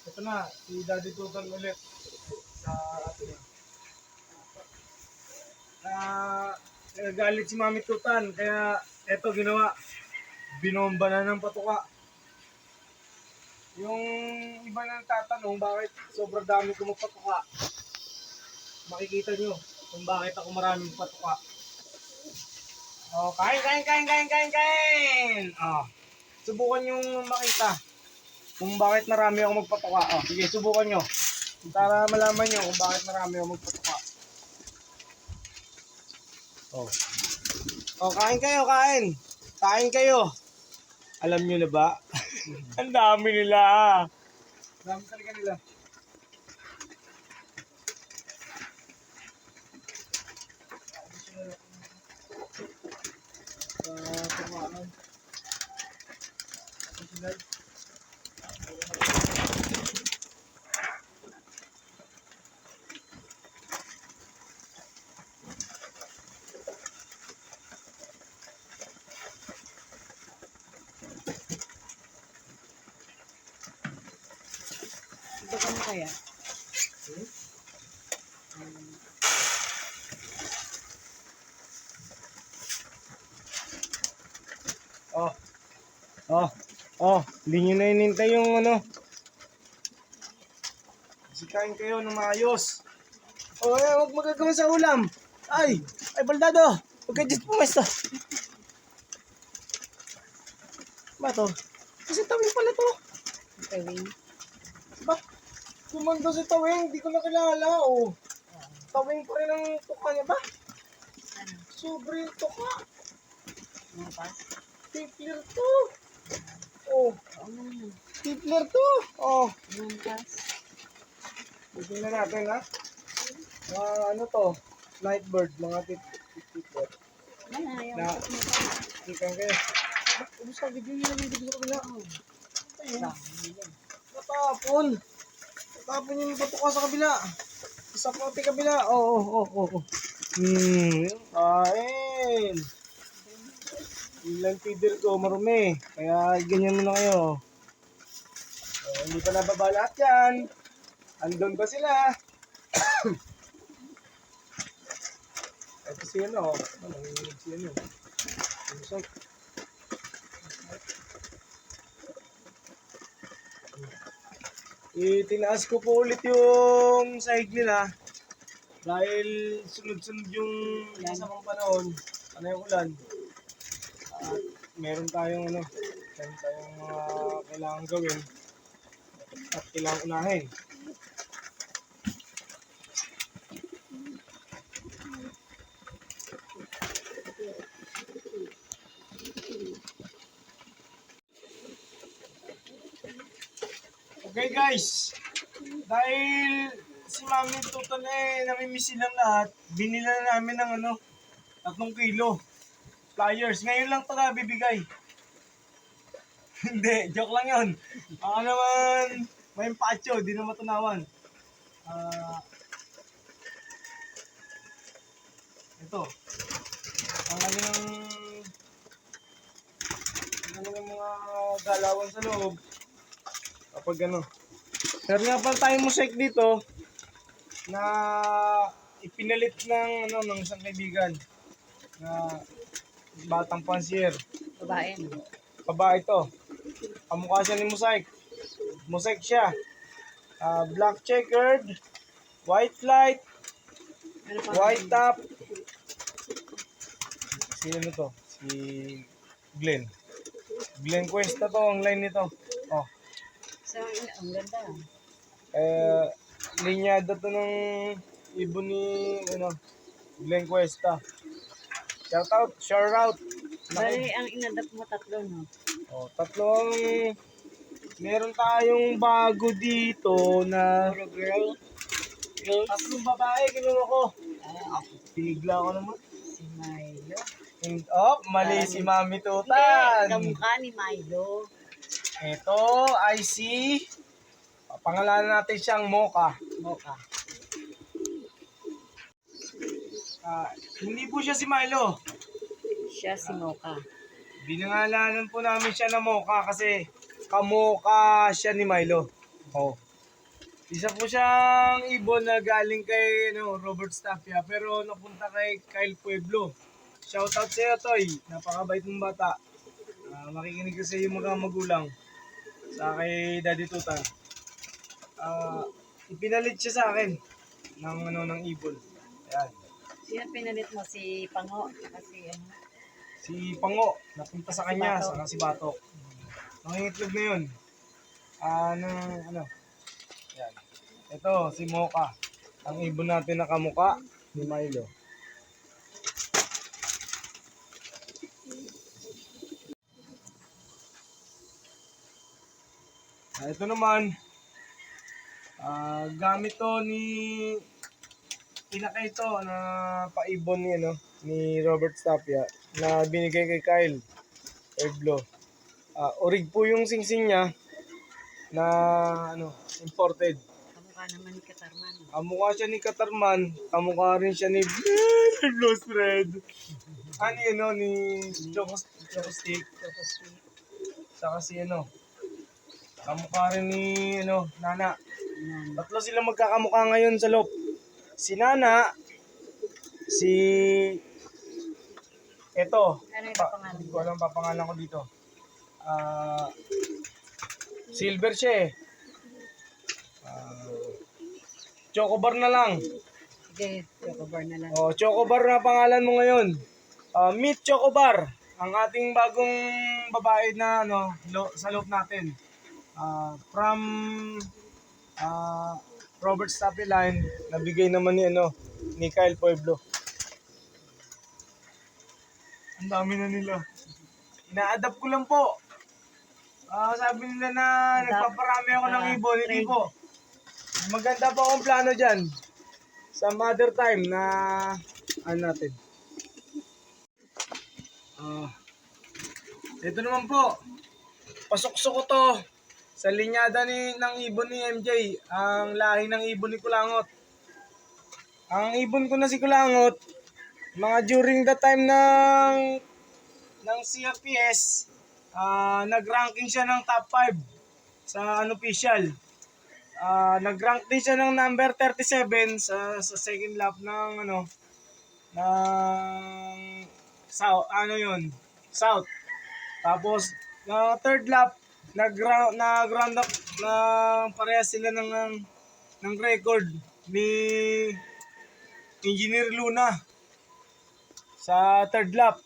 Ito na, si Daddy Tutan ulit sa atin. Nagagalit si Mami Tutan, kaya eto ginawa, binomba na ng patuka. Yung iba na tatanong bakit sobrang dami ko magpatuka. Makikita nyo kung bakit ako maraming patuka. Oh, kain! Oh, subukan nyo makita kung bakit marami ako magpatuka. Oh, sige, subukan nyo. Para malaman nyo kung bakit marami ako magpatuka. Oh. Oh, kain kayo, kain. Kain kayo. Alam nyo na ba? Ang dami nila. Dami talaga nila. Tumaan. Ito ka mo kaya? Hindi nyo na inintay yung ano. Sikain kayo ng maayos. Huwag magagawa sa ulam. Ay, baldado. Huwag kayo dyan pumesto. Ba to? Kasi tawing pala to. Tawing. Ba? Kumanda si tawing, hindi ko nakilala. Oh. Tawing pa rin ang tuka niya ba? Sobre yung tuka. Ano pa? Tipler to. Oh, tipler to. Oh. Ano pa? Tignan natin ha. Ano to? Nightbird, mga tipler. Na, ikan kayo. Ano sa video nyo naman dito sa kabila? Natapon. Natapon yung patuka sa kabila. Isa pa pati kabila. Oo. Kain. Ilang feeder ko marumi. Kaya ganyan muna kayo. Hindi pa nababa lahat yan. Andun ba sila? Ito si ano. Nanginginig si ano. Musok. Itinaas ko po ulit yung sahig nila. Dahil sunod-sunod yung masamang panahon. Ano yung ulan. At meron tayong mga kailangan gawin. At kailangan unahin. Okay guys, dahil si Mami Tutan namimiss silang lahat, binila na namin ng 3 kilo flyers. Ngayon lang ito bibigay. Hindi, joke lang yun. Ako naman, may pacho, di na matunawan. Ito, ang kanilang mga galawan sa loob. Kapag ano. Pero nga pala tayong mosaic dito na ipinalit ng isang kaibigan na batang pansier. Babae. Babae ito. Kamukha siya ni Mosaic. Mosaic siya. Black checkered, white flight, Ano pa? white top. Si ano to? Si Glenn. Glenn Cuesta to ang line nito. Oh. So, ang ganda. Linyado to ng ibon ni Glenn Cuesta. Shout out. Bali, ang inadap mo 3, no? Tatlong meron tayong bago dito na Girl. 3 babae kinuha ko. Tigla ko naman. Si Milo. Mali si Mami Tutan. Kamukha ni Milo. Ito ay si pangalanan natin siyang Mocha. Hindi po siya si Milo. Siya si Mocha. Binangalanan po namin siya na Mocha kasi kamoka siya ni Milo. Oh. Isa po siyang ibon na galing kay Robert Stapia pero napunta kay Kyle Pueblo. Shoutout sa iyo, Toy. Napakabait mong bata. Makikinig kasi yung mga magulang sa kay Daddy Tutan. Ipinalit siya sa akin ng ibon. Ayan. Sino pinalit mo? Si Pango? Kasi ano? Si Pango, napunta sa kanya, Batok. saka si Batok. Nangingitlog na yun. Ano? Ayan. Ito, si Mocha. Ang ibon natin na kamuka ni Milo. Ito naman, gamit to pinaka ito na paibon ni Robert Stapia na binigay kay Kyle Pueblo. Orig po yung singsing niya na imported. Kamukha naman ni Katarman. Kamukha siya ni Katarman, kamukha rin siya ni Lost Red. Ni Choco Stick. Saka si kamukha rin ni Nana. Tatlo sila magkakamukha ngayon sa loob. Si Nana, ito. Ano yung pangalan? Hindi ko alam papangalan ko dito. Silver siya eh. Chocobar na lang. Sige, Chocobar na lang. Chocobar na pangalan mo ngayon. Meet Chocobar, ang ating bagong babae na sa loob natin. From Robert Stapia line, nabigay naman ni Kyle Pueblo. Ang dami na nila. Ina-adapt ko lang po. Sabi nila na nagpaparami ako ng ibon, hindi po. Maganda pa akong plano dyan. Sa mother time na natin. Ito naman po. Pasok-sok ko to sa linyada ng ibon ni MJ. Ang lahi ng ibon ni Kulangot. Ang ibon ko na si Kulangot, mga during the time ng CRPS, nag-ranking siya ng top 5 sa unofficial. Nag-rank din siya ng number 37 sa second lap ng South. Tapos third lap nag-round up na parehas sila ng record ni Engineer Luna sa third lap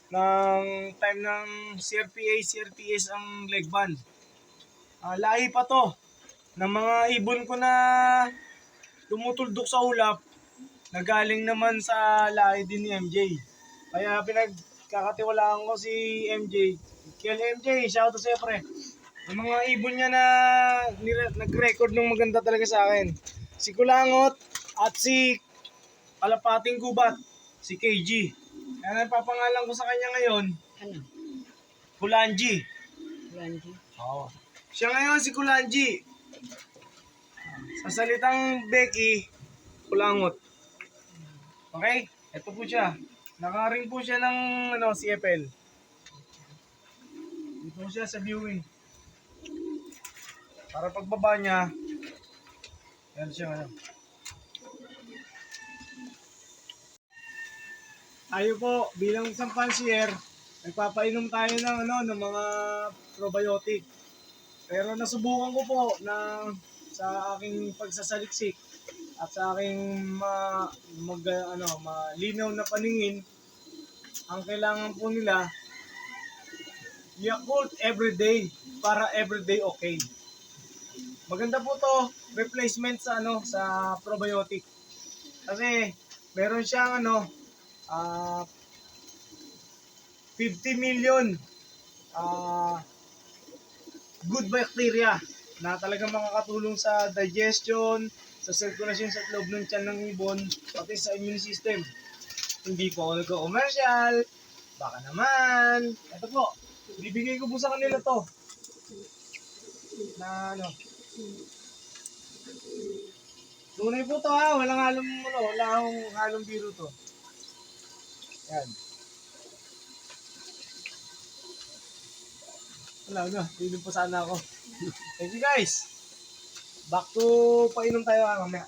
ng time ng CRPS ang leg band. Lahi pa to ng mga ibon ko na tumutuldok sa ulap na galing naman sa lahi din ni MJ. Kaya pinagkakatiwalaan ko si MJ. Kaya MJ, shoutout sa'yo pre. Yung mga ibon niya na nag-record ng maganda talaga sa akin. Si Kulangot at si Kalapating Gubat, si KG. Kaya napapangalan ko sa kanya ngayon, Ano? Kulanji. Lanji? Oo. Siya ngayon si Kulanji. Sa salitang Becky, Kulangot. Okay? Ito po siya. Nakaring po siya ng CFL. Dito po siya sa viewing. Para pagbaba niya, yan siya Tayo po, bilang isang fancier, nagpapainom tayo ng mga probiotic. Pero nasubukan ko po sa aking pagsasaliksik at sa aking malinaw na paningin, ang kailangan po nila Yakult everyday para everyday okay. Maganda po to replacement sa probiotic. Kasi meron siyang 50 million good bacteria na talagang makakatulong sa digestion, sa circulation sa loob ng tiyan ng ibon, pati sa immune system. Hindi po ako nag-commercial, baka naman. Ito po, bibigay ko po sa kanila to. Na tunay po to ha, walang halong biro to. Yan. Wala na, hindi pa sana ako. Thank you guys. Back to painom tayo mamaya.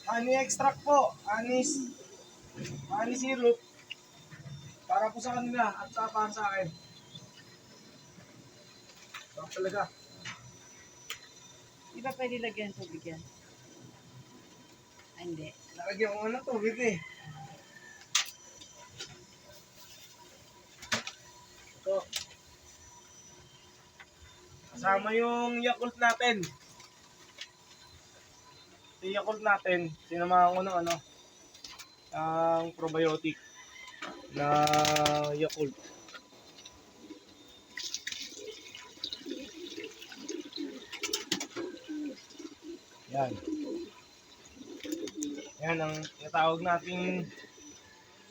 Honey extract po, honey syrup. Para po sa kanila at saka para sa akin. Sarap talaga. Di ba pwede lagyan ng tubig yan? Ah, hindi. Nalagyan ko ng tubig eh. Ito. Kasama yung Yakult natin. Yung Yakult natin, sinamahan ko ng ang probiotic na Yakult. Yan. Yan ang tinatawag nating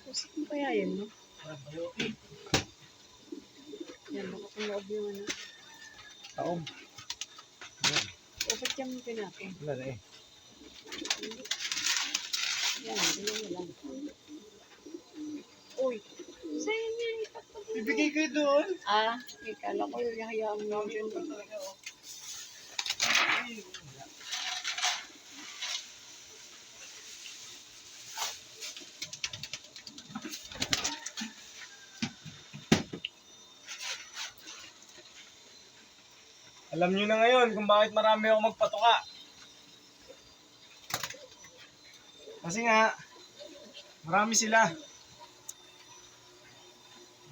Ano kaya yun, no? probiotic. Yan, baka kumoob yung ano. Taob. O, ba't yan mo pinapin? Wala na eh. Yan, ganyan mo lang. Uy, sa'yo niya, ipagpagin. Bibigay ko yun doon. Ah, ikala ko yung hayaan mo yun. Alam nyo na ngayon kung bakit marami ako magpatuka. Kasi nga, marami sila.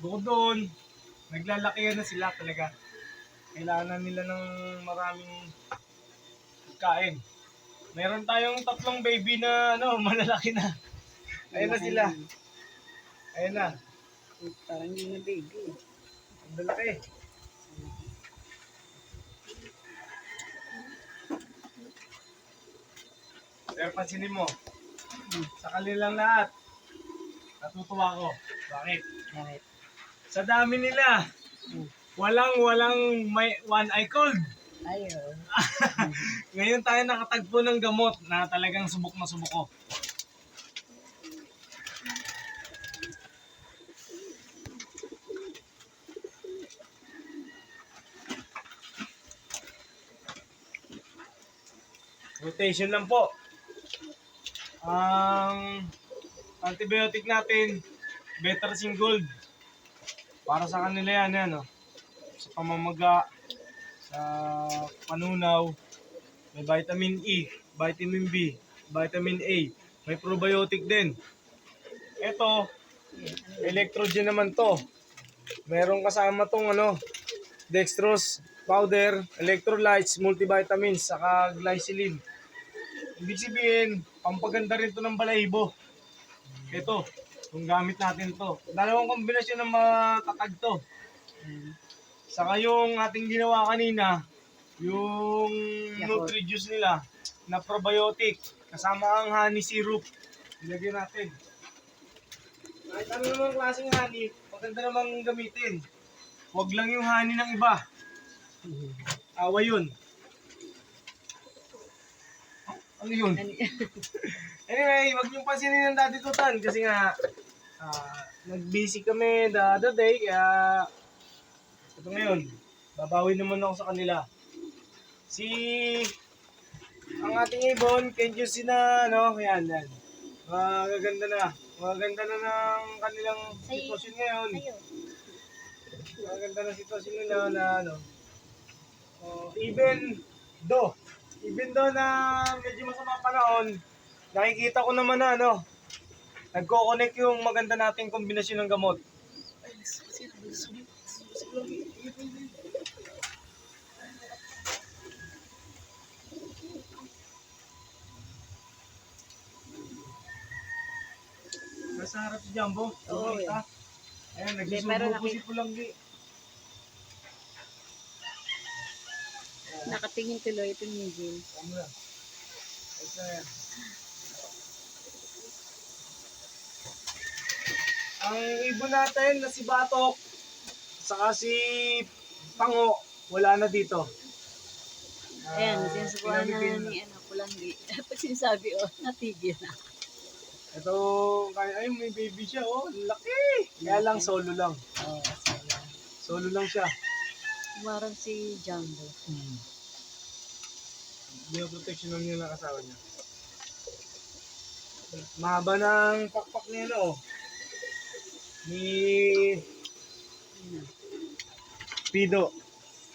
Bukod doon, naglalakihan na sila talaga. Kailangan nila ng maraming pagkain. Meron tayong 3 baby na malalaki na. Ayun na sila. Ayun na. Parang yun na baby. Ang lalaki. Pero pansinin mo, sa kanilang lahat, natutuwa ko. Bakit? Bakit? Sa dami nila, walang may one eye cold. Ayun. Ngayon tayo nakatagpo ng gamot na talagang subok na subok ko. Rotation lang po. Ang antibiotic natin, Betracin Gold. Para sa kanila yan, sa pamamaga, sa panunaw, may vitamin E, vitamin B, vitamin A, may probiotic din. Ito, electrogen naman to. Meron kasama tong dextrose powder, electrolytes, multivitamins, saka glycerin. Ibig sabihin, pampaganda rin to ng balahibo. Ito, kung gamit natin to. Dalawang kombinasyon ng matatag to. Saka yung ating ginawa kanina, yung Nutri-Juice nila na probiotic, kasama ang honey syrup. Ilagyan natin. Kahit ano namang klaseng honey, maganda namang gamitin. Huwag lang yung honey ng iba. Awa yun. Ano yun? Anyway, wag niyong pansinin ng Daddy Tutan kasi nga nag-busy kami the other day kaya ito ngayon, babawi naman ako sa kanila. Ang ating ibon, Kenjusi na yan. Magaganda na. Magaganda na ng kanilang sitwasyon ngayon. Magaganda na sitwasyon nila na even though na medyo masama panahon, nakikita ko naman na nagko-connect yung maganda nating kombinasyon ng gamot. Nasa harap si Jumbo. Oo, Kita. Ayan, Pero nagsusubo po si Pulanggi. nakatingin tuloy ito ni Jim. Tama na. Ito na yan. Ang ibon natin na si Batok, saka si Pango, wala na dito. Ayan, sinusubukan na pinamigay ni Pulanggi. Tapos sinasabi, natigil na. Ito, ay, may baby siya, oh. Laki! Kaya lang, solo lang. Oo, sayang. Solo lang siya. Parang si Jumbo. Binoprotection lang niya ng asawa niya. Mahaba ng pakpak niya, no? Ni Pido.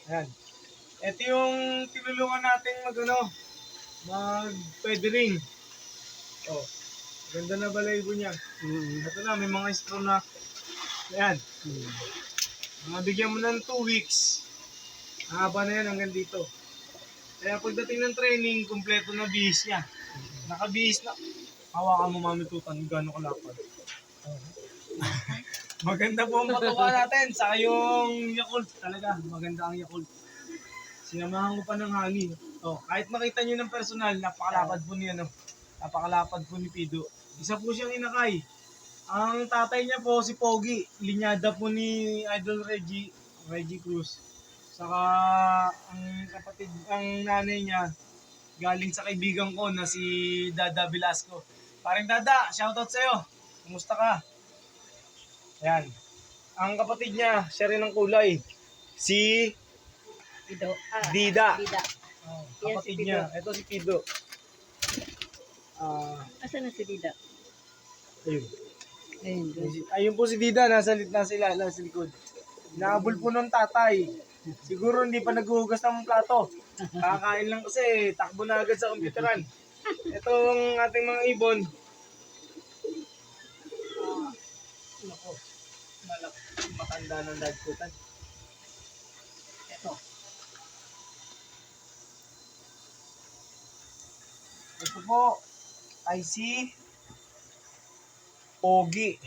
Ayan. Ito yung tinulungan natin mag-feathering. Oh, ganda na balayibo niya. Ito na, may mga straw na. Ayan. Bigyan mo ng 2 weeks. Haba na yan hanggang dito. Kaya pagdating ng training, kumpleto na bihis niya. Nakabihis na. Hawakan mo mami tutan, gano'ng kalapad. Maganda po ang patuka natin. Saka yung Yakult, talaga. Maganda ang Yakult. Sinamahan ko pa ng hangin. Oh, kahit makita nyo ng personal, napakalapad po ni napakalapad po ni Pido. Isa po siyang inakay. Ang tatay niya po si Pogi, linyada po ni Idol Reggie Cruz. Saka ang nanay niya galing sa kaibigan ko na si Dada Velasco. Paring Dada, shoutout sa'yo. Kumusta ka? Ayan. Ang kapatid niya, siya rin ang kulay. Si Pido. Dida. Dida. Oh, Yan kapatid si Pido. niya. Ito si Pido. Asan na si Dida? Ayun. Ayun, doon. Ayun po si Dida, nasa likod. Naabol po ng tatay. Siguro hindi pa naghuhugas ng plato. Kakain lang kasi, takbo na agad sa kompyuteran. Ito ang ating mga ibon. Nako, matanda ng dagkutan. Ito po ay si Pogi.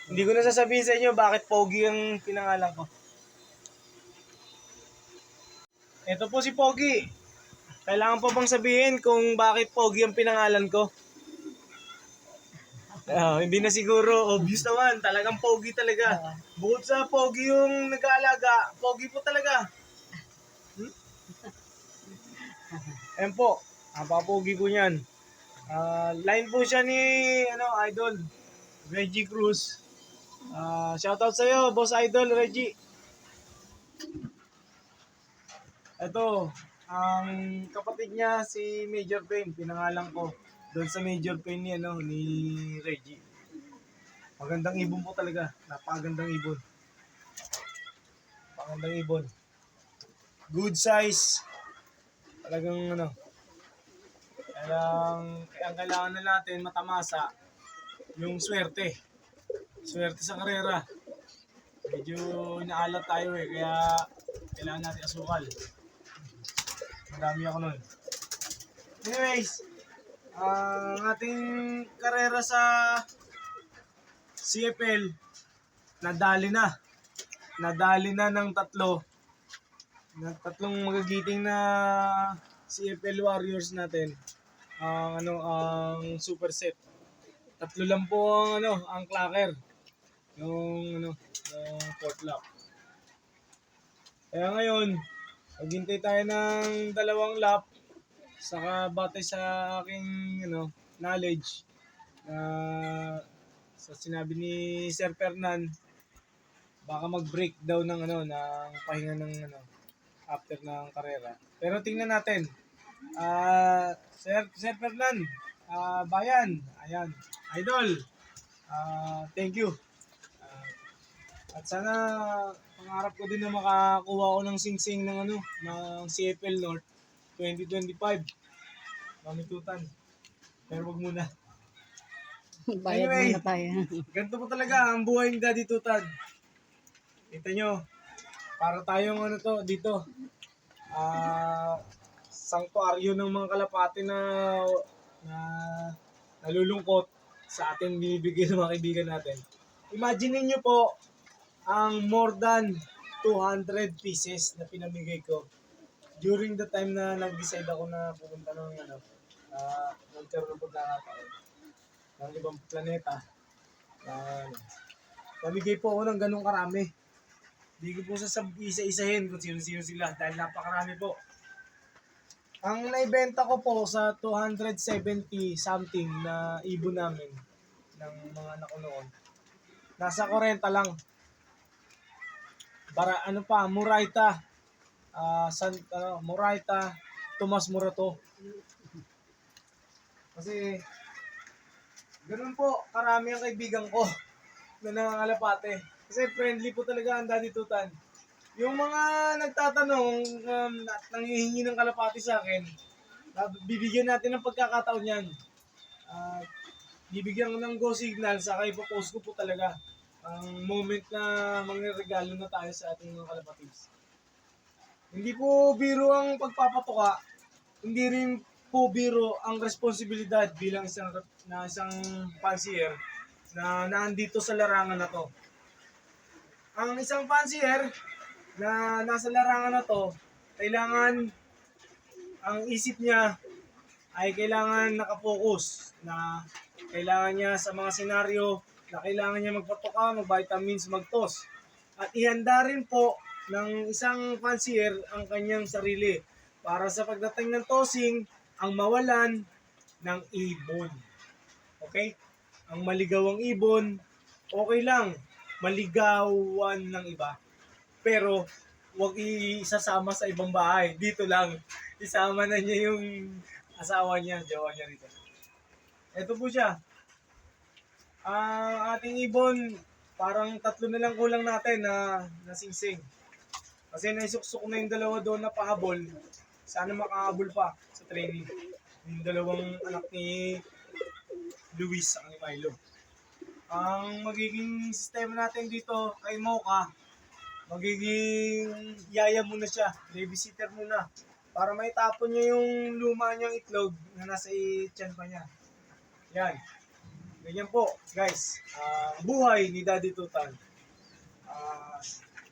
Hindi ko na sasabihin sa inyo bakit Pogi ang pinangalan ko. Ito po si Pogi. Kailangan pa bang sabihin kung bakit Pogi ang pinangalan ko? Hindi na siguro. Obvious naman. Talagang Pogi talaga. Bukod sa Pogi yung nag-aalaga, Pogi po talaga. Ayan po. Pogi po niyan. Line po siya ni Idol Reggie Cruz. Shoutout sa'yo, Boss Idol Reggie. Ito, ang kapatid niya si Major Pain, pinangalan ko doon sa Major Pain ni Reggie. Magandang ibon po talaga, napakagandang ibon. Napakagandang ibon. Good size. Talagang kailangan na natin matamasa yung swerte. Swerte sa karera. Medyo inaalat tayo kaya kailangan natin asukal. Madami ako nun. Anyways, ang ating karera sa CFL, nadali na. Nadali na ng tatlong magagiting na CFL Warriors natin. Ang super set. Tatlo lang po ang clacker. Yung fourth lap. Kaya ngayon, maghintay tayo ng 2 lap saka batay sa aking knowledge na sa sinabi ni Sir Fernan, baka mag-break daw ng pahinga ng after ng karera. Pero tingnan natin. Sir Fernan, bayan, ayan, idol. Thank you. At sana pangarap ko din na makakuha ko ng sing-sing ng CFL North 2025. Mamitutan. Pero wag muna. Bayad Anyway, muna tayo. ganito po talaga ang buhay ni Daddy Tutad. Kita nyo, para tayong dito. Sanctuaryo ng mga kalapati na nalulungkot sa ating binibigay ng mga kaibigan natin. Imagine niyo po ang more than 200 pieces na pinamigay ko during the time na nag-decide ako na pupunta ng nagkaroon ng pagkakataon ng ibang planeta. Namigay po ako ng ganong karami. Hindi ko po isa-isahin kung sino-sino sila dahil napakarami po. Ang naibenta ko po sa 270 something na ibon namin ng mga anak ko noon. Nasa 40 lang. Para ano pa, Murayta. Murayta, Tomas Morato. Kasi ganun po, karami ang kaibigan ko na nangangalapate. Kasi friendly po talaga ang Daddy Tutan. Yung mga nagtatanong at nanghihingi ng kalapati sa akin, bibigyan natin ng pagkakataon yan. Bibigyan ko ng go signal, saka ipopost ko po talaga ang moment na mangregalo na tayo sa ating mga kalapatids. Hindi po biro ang pagpapatuka, hindi rin po biro ang responsibilidad bilang isang fancier na nandito sa larangan na to. Ang isang fancier na nasa larangan na to, kailangan ang isip niya ay kailangan nakapokus na kailangan niya sa mga senaryo na kailangan niya magpatuka, mag-vitamins, mag-toss. At ihanda rin po ng isang fancier ang kanyang sarili para sa pagdating ng tossing, ang mawalan ng ibon. Okay? Ang maligawang ibon, okay lang, maligawan ng iba. Pero, huwag isasama sa ibang bahay. Dito lang, isama na niya yung asawa niya, jowa niya rito. Ito po siya. Ang ating ibon, parang 3 na lang kulang natin na nasingsing. Kasi naisuksok na yung dalawa doon na pahabol. Sana makahabol pa sa training. Yung dalawang anak ni Luis at ni Milo. Ang magiging sistema natin dito kay Mocha, magiging yaya muna siya, babysitter muna. Para maitapon niya yung luma niyang itlog na nasa tiyan pa niya. Yan. Ganyan po, guys. Buhay ni Daddy Tutan.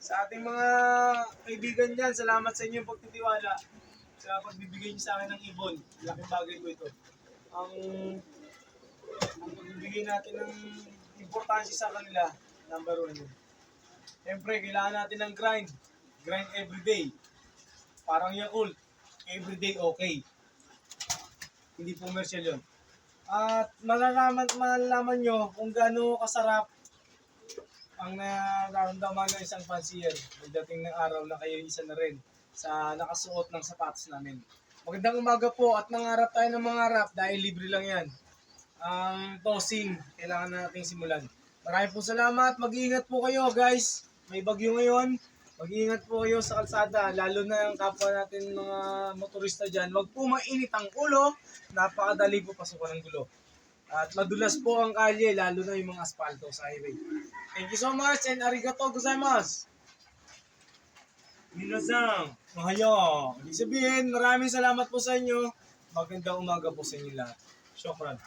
Sa ating mga kaibigan dyan, salamat sa inyong pagtitiwala sa pagbibigay niyo sa akin ng ibon. Laking bagay ko ito. Ang pagbibigay natin ng importansya sa kanila, number 1 yun. Siyempre, kailangan natin ng grind. Grind everyday. Parang Yakult. Everyday okay. Hindi commercial yun. At malalaman nyo kung gaano kasarap ang nararamdaman ng isang fancier pagdating ng araw na kayo isa na rin sa nakasuot ng sapatos namin. Magandang umaga po at mangarap tayo ng mangarap dahil libre lang yan. Ang tossing, kailangan nating simulan. Maraming po salamat. Mag-iingat po kayo guys. May bagyo ngayon. Mag-iingat po kayo sa kalsada. Lalo na ang kapwa natin mga motorista dyan. Huwag po mainit ang ulo. Napakadali po pasukan ng gulo. At madulas po ang kalye, lalo na yung mga asfalto sa highway. Thank you so much and arigato gozaimasu. Minasang, mahaya. Ibig sabihin, maraming salamat po sa inyo. Magandang umaga po sa inyo lahat. Shukran.